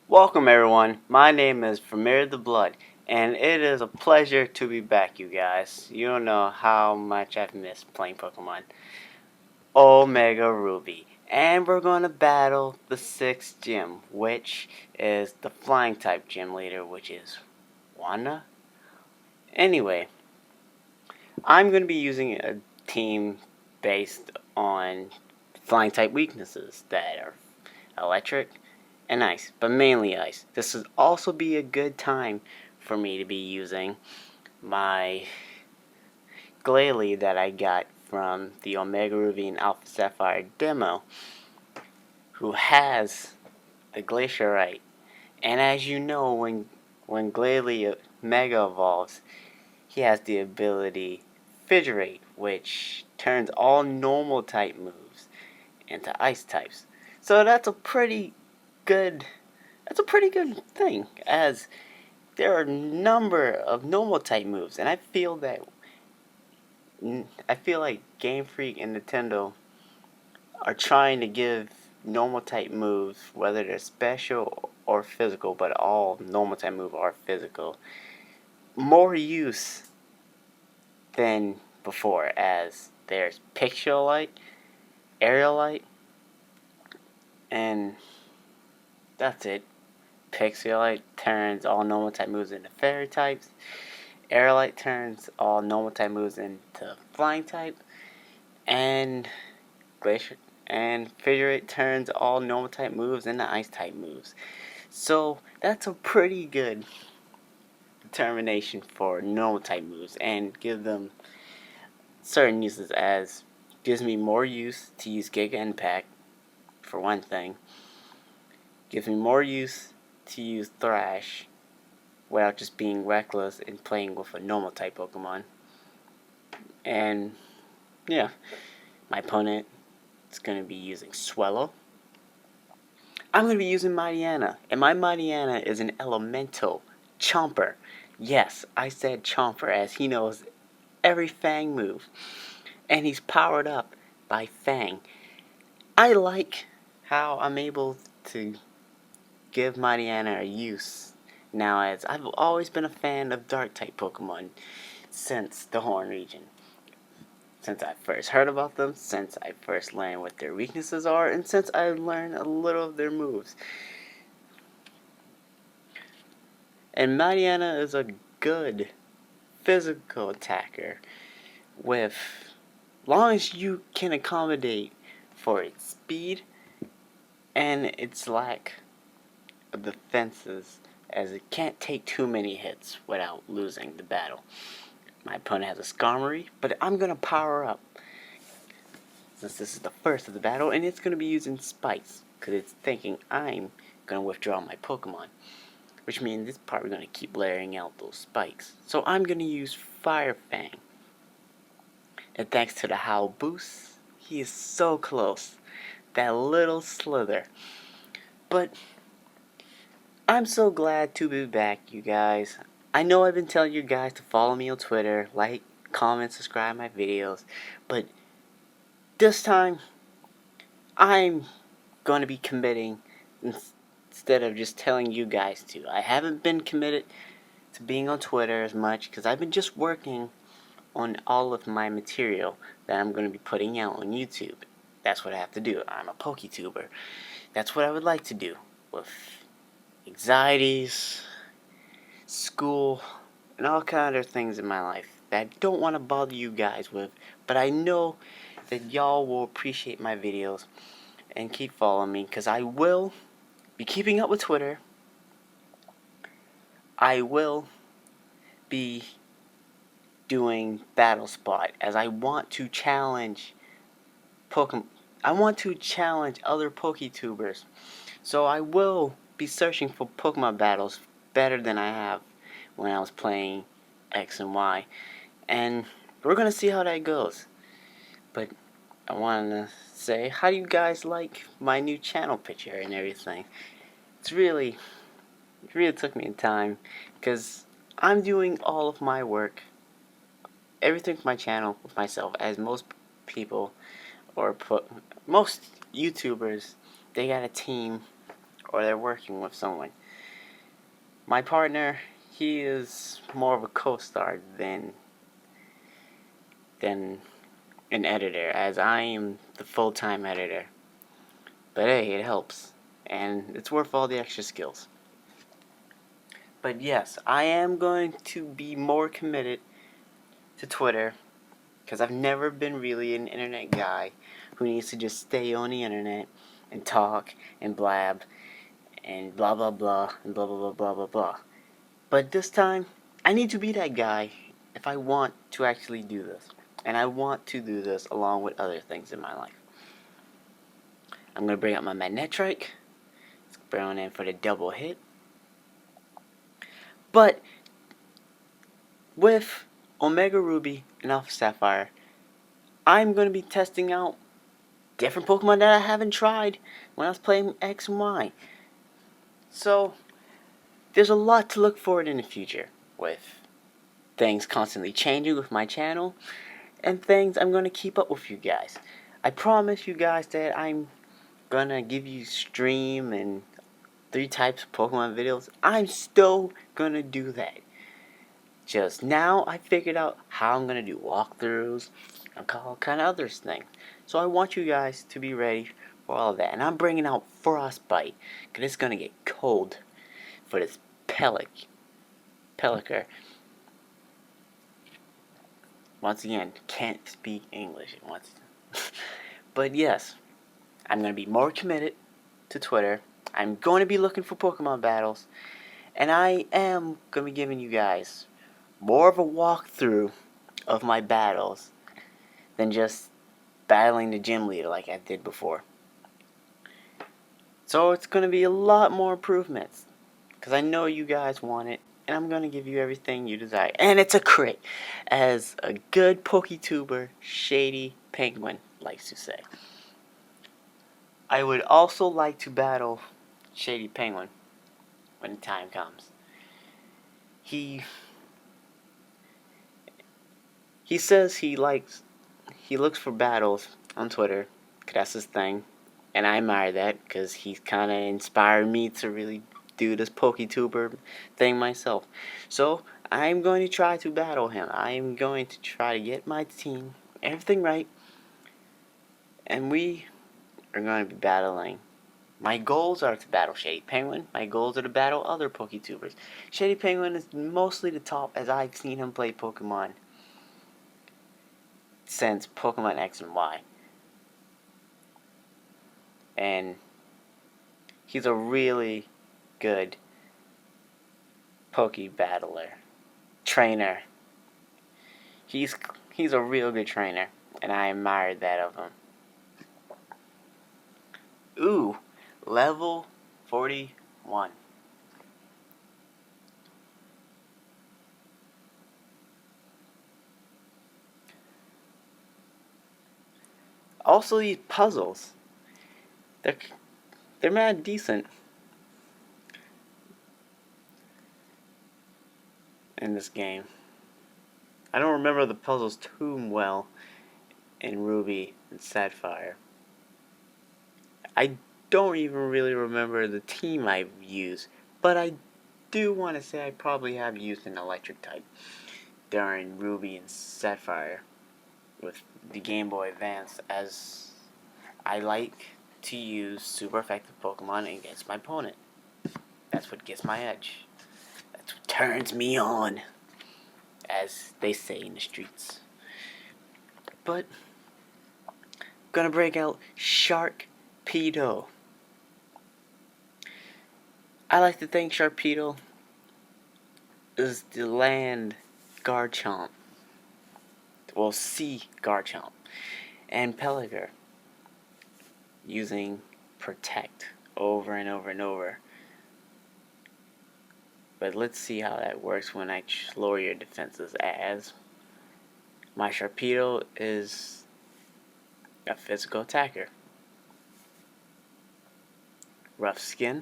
Welcome everyone, my name is Premier the Blood, and it is a pleasure to be back, you guys. You don't know how much I've missed playing Pokemon. Omega Ruby. And we're going to battle the 6th gym, which is the flying type gym leader, which is Wanda. Anyway, I'm going to be using a team based on flying type weaknesses that are electric and ice, but mainly ice. This would also be a good time for me to be using my Glalie that I got from the Omega Ruby and Alpha Sapphire demo, who has the Glacierite. And as you know, when Glalie Mega evolves, he has the ability Figurate, which turns all normal type moves into ice types. So that's a pretty good thing, as there are a number of normal type moves, and I feel like Game Freak and Nintendo are trying to give normal type moves, whether they're special or physical, but all normal type moves are physical, more use than before, as there's Pixelite, Aerolite, and that's it. Pixelite turns all normal type moves into fairy types. Aerolite turns all normal type moves into flying type. And Glacier and Figurate turns all normal type moves into ice type moves. So that's a pretty good determination for normal type moves, and give them certain uses, as gives me more use to use Giga Impact for one thing. Gives me more use to use Thrash without just being reckless and playing with a normal type Pokemon. And yeah, my opponent is going to be using Swellow. I'm going to be using Mightyena, and my Mightyena is an elemental Chomper. Yes, I said Chomper, as he knows every Fang move, and he's powered up by Fang. I like how I'm able to give Mightyena a use now, as I've always been a fan of Dark type Pokemon since the Horn region. Since I first heard about them, since I first learned what their weaknesses are, and since I learned a little of their moves. And Mightyena is a good physical attacker, with long as you can accommodate for its speed and its lack of defenses, as it can't take too many hits without losing the battle. My opponent has a Skarmory, but I'm going to power up, since this is the first of the battle, and it's going to be using Spikes, because it's thinking I'm going to withdraw my Pokemon, which means it's probably going to keep layering out those spikes. So I'm going to use Fire Fang. And thanks to the Howl boost, he is so close. That little slither. But I'm so glad to be back, you guys. I know I've been telling you guys to follow me on Twitter, like, comment, subscribe my videos, but this time I'm going to be committing instead of just telling you guys to. I haven't been committed to being on Twitter as much because I've been just working on all of my material that I'm going to be putting out on YouTube. That's what I have to do. I'm a PokeTuber. That's what I would like to do with anxieties, school, and all kind of things in my life that I don't want to bother you guys with, but I know that y'all will appreciate my videos and keep following me, because I will be keeping up with Twitter. I will be doing Battle Spot, as I want to challenge Pokemon. I want to challenge other PokeTubers, so I will be searching for Pokemon battles better than I have when I was playing X and Y, and we're gonna see how that goes. But I want to say, how do you guys like my new channel picture and everything? It really took me time, because I'm doing all of my work, everything for my channel with myself, as most people or most YouTubers, they got a team or they're working with someone. My partner, he is more of a co-star than an editor, as I am the full-time editor. But hey, it helps, and it's worth all the extra skills. But yes, I am going to be more committed to Twitter, because I've never been really an internet guy who needs to just stay on the internet and talk and blab and blah blah blah and blah blah blah blah blah blah. But this time, I need to be that guy if I want to actually do this. And I want to do this along with other things in my life. I'm going to bring up my magnetrike. It's going in for the double hit. But with Omega Ruby and Alpha Sapphire, I'm going to be testing out different Pokemon that I haven't tried when I was playing X and Y. So, there's a lot to look forward in the future with things constantly changing with my channel and things I'm going to keep up with you guys. I promise you guys that I'm going to give you stream and 3 types of Pokemon videos. I'm still going to do that. Just now I figured out how I'm going to do walkthroughs and all kind of other things. So I want you guys to be ready for all of that. And I'm bringing out Frostbite, because it's going to get cold for this Pellicker. Once again, can't speak English. But yes, I'm going to be more committed to Twitter. I'm going to be looking for Pokemon battles. And I am going to be giving you guys more of a walkthrough of my battles than just battling the gym leader like I did before. So it's going to be a lot more improvements, because I know you guys want it, and I'm going to give you everything you desire. And it's a crit, as a good PokeTuber, Shady Penguin, likes to say. I would also like to battle Shady Penguin when the time comes. He says he looks for battles on Twitter, 'cause that's his thing. And I admire that, because he's kind of inspired me to really do this PokeTuber thing myself. So I'm going to try to battle him. I'm going to try to get my team everything right, and we are going to be battling. My goals are to battle Shady Penguin. My goals are to battle other PokeTubers. Shady Penguin is mostly the top, as I've seen him play Pokemon since Pokemon X and Y. And he's a really good Poke battler, trainer. He's a real good trainer, and I admired that of him. Ooh, level 41. Also, these puzzles, they're mad decent in this game. I don't remember the puzzles too well in Ruby and Sapphire. I don't even really remember the team I've used, but I do want to say I probably have used an electric type during Ruby and Sapphire with the Game Boy Advance, as I like to use super effective Pokemon against my opponent. That's what gets my edge. That's what turns me on, as they say in the streets. But I'm gonna break out Sharpedo. I like to think Sharpedo is the land Garchomp. Well, sea Garchomp. And Pelliger, using Protect over and over and over. But let's see how that works when I lower your defenses, as my Sharpedo is a physical attacker. Rough skin.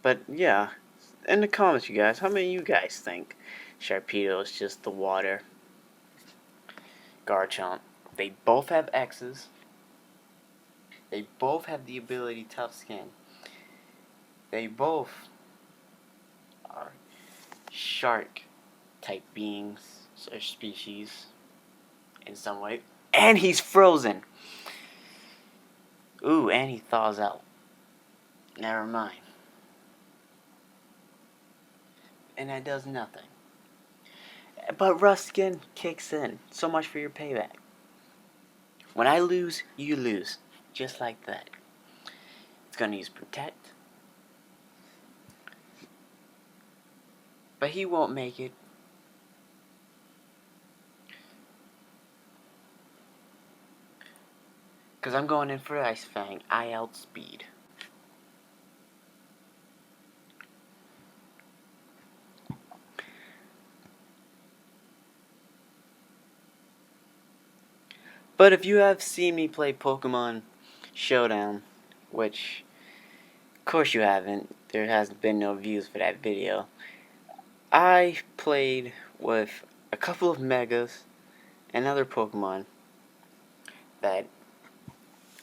But yeah, in the comments, you guys, how many of you guys think Sharpedo is just the water Garchomp? They both have X's. They both have the ability Tough Skin. They both are shark type beings or species in some way. And he's frozen. Ooh, and he thaws out. Never mind. And that does nothing. But Ruskin kicks in. So much for your payback. When I lose, you lose. Just like that. It's gonna use Protect. But he won't make it. Because I'm going in for Ice Fang. I outspeed. But if you have seen me play Pokemon Showdown, which of course you haven't, there has been no views for that video. I played with a couple of Megas and other Pokemon that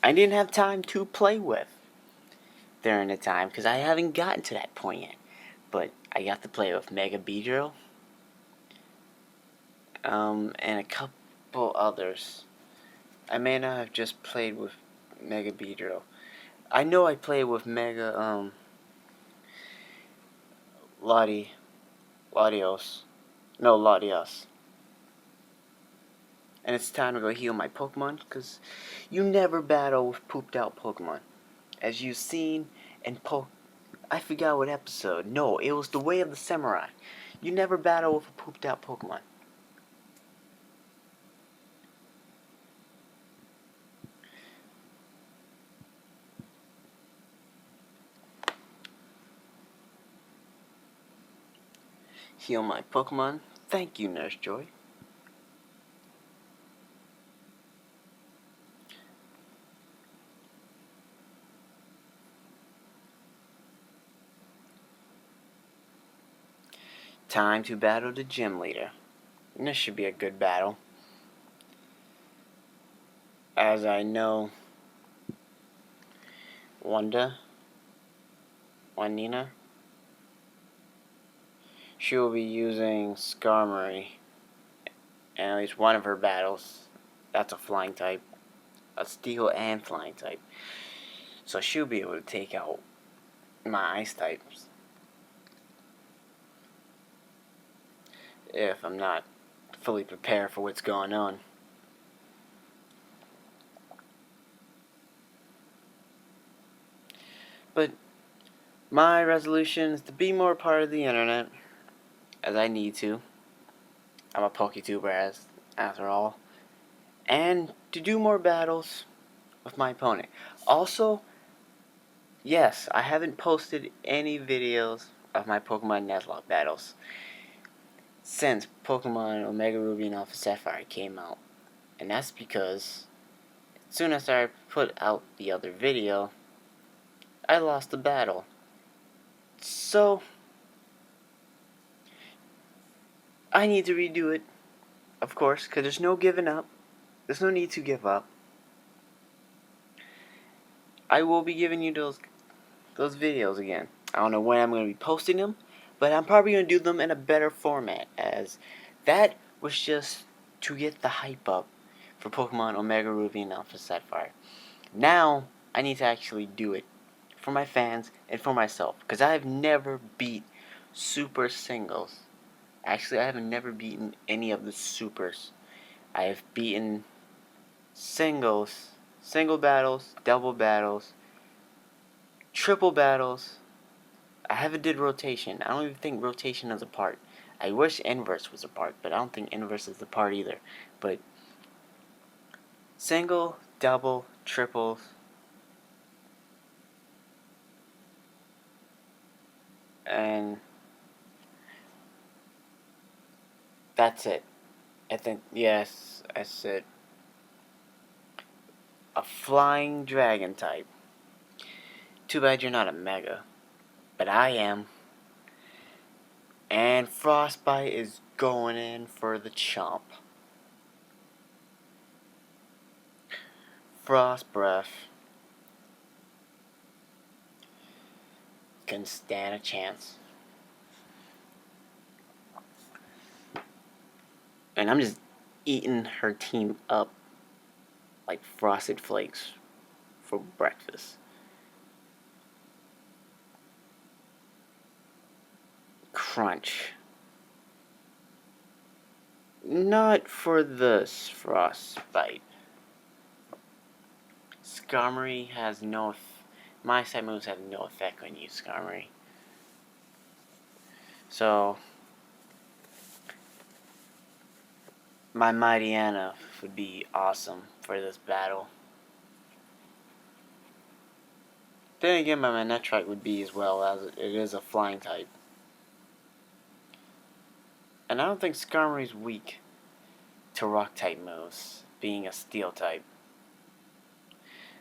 I didn't have time to play with during the time because I haven't gotten to that point yet. But I got to play with Mega Beedrill and a couple others. I may not have just played with Mega Beedrill. I know I played with Mega Latios. No, Latios. And it's time to go heal my Pokemon because you never battle with pooped out Pokemon. As you've seen in I forgot what episode. No, it was the Way of the Samurai. You never battle with a pooped out Pokemon. Heal my Pokemon. Thank you, Nurse Joy. Time to battle the gym leader. And this should be a good battle. As I know Wanda, Wandina, she will be using Skarmory in at least one of her battles. That's a flying type. A steel and flying type. So she'll be able to take out my ice types. If I'm not fully prepared for what's going on. But my resolution is to be more part of the internet, as I need to. I'm a PokeTuber after all. And to do more battles with my opponent. Also, yes, I haven't posted any videos of my Pokemon Nuzlocke battles since Pokemon Omega Ruby and Alpha Sapphire came out. And that's because as soon as I put out the other video, I lost the battle. So, I need to redo it, of course, because there's no giving up. There's no need to give up. I will be giving you those videos again. I don't know when I'm going to be posting them, but I'm probably going to do them in a better format, as that was just to get the hype up for Pokemon Omega Ruby and Alpha Sapphire. Now, I need to actually do it for my fans and for myself, because I have never beat Super Singles. Actually, I have never beaten any of the Supers. I have beaten singles, single battles, double battles, triple battles. I haven't did rotation. I don't even think rotation is a part. I wish inverse was a part, but I don't think inverse is a part either. But single, double, triples, and that's it. I think, yes, that's it. A flying dragon type. Too bad you're not a mega. But I am. And Frostbite is going in for the chomp. Frost Breath. couldn't stand a chance. And I'm just eating her team up like Frosted Flakes for breakfast. Crunch. Not for this frostbite. Skarmory has no. My side moves have no effect when you use Skarmory. So, my Mightyena would be awesome for this battle. Then again, my Manetrite would be as well, as it is a flying type. And I don't think Skarmory's weak to rock type moves, being a steel type.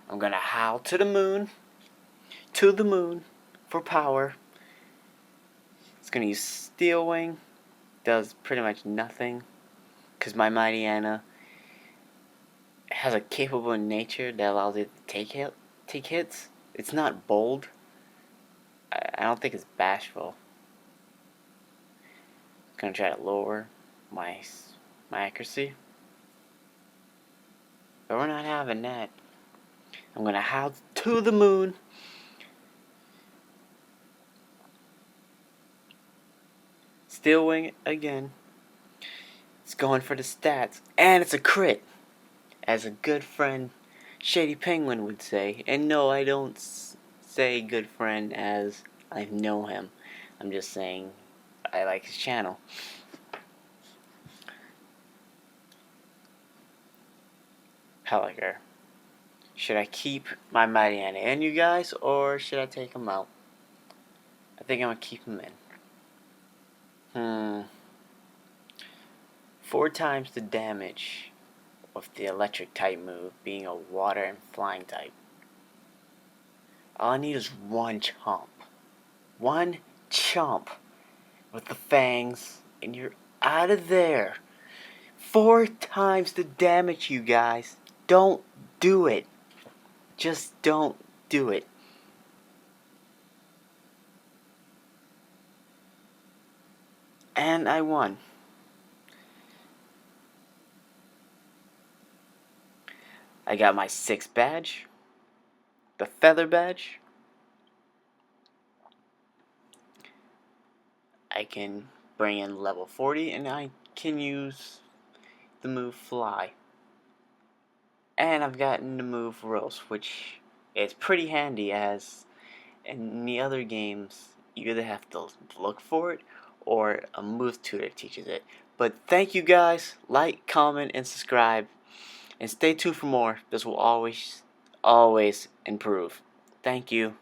I'm gonna howl to the moon for power. It's gonna use Steel Wing, does pretty much nothing, because my Mightyena has a capable nature that allows it to take hits. It's not bold. I don't think it's bashful. It's gonna try to lower my accuracy, but we're not having that. I'm gonna howl to the moon. Steel Wing again. It's going for the stats, and it's a crit, as a good friend Shady Penguin would say. And no, I don't say good friend as I know him. I'm just saying I like his channel. Pelliger. Should I keep my Mightyena in, you guys, or should I take him out? I think I'm gonna keep him in. 4 times the damage of the electric type move, being a water and flying type. All I need is one chomp. One chomp with the fangs, and you're out of there. 4 times the damage, you guys. Don't do it. Just don't do it. And I won. I got my 6th badge, the feather badge. I can bring in level 40, and I can use the move Fly. And I've gotten the move Roast, which is pretty handy, as in the other games you either have to look for it or a move tutor teaches it. But thank you guys. Like, comment, and subscribe. And stay tuned for more. This will always improve. Thank you.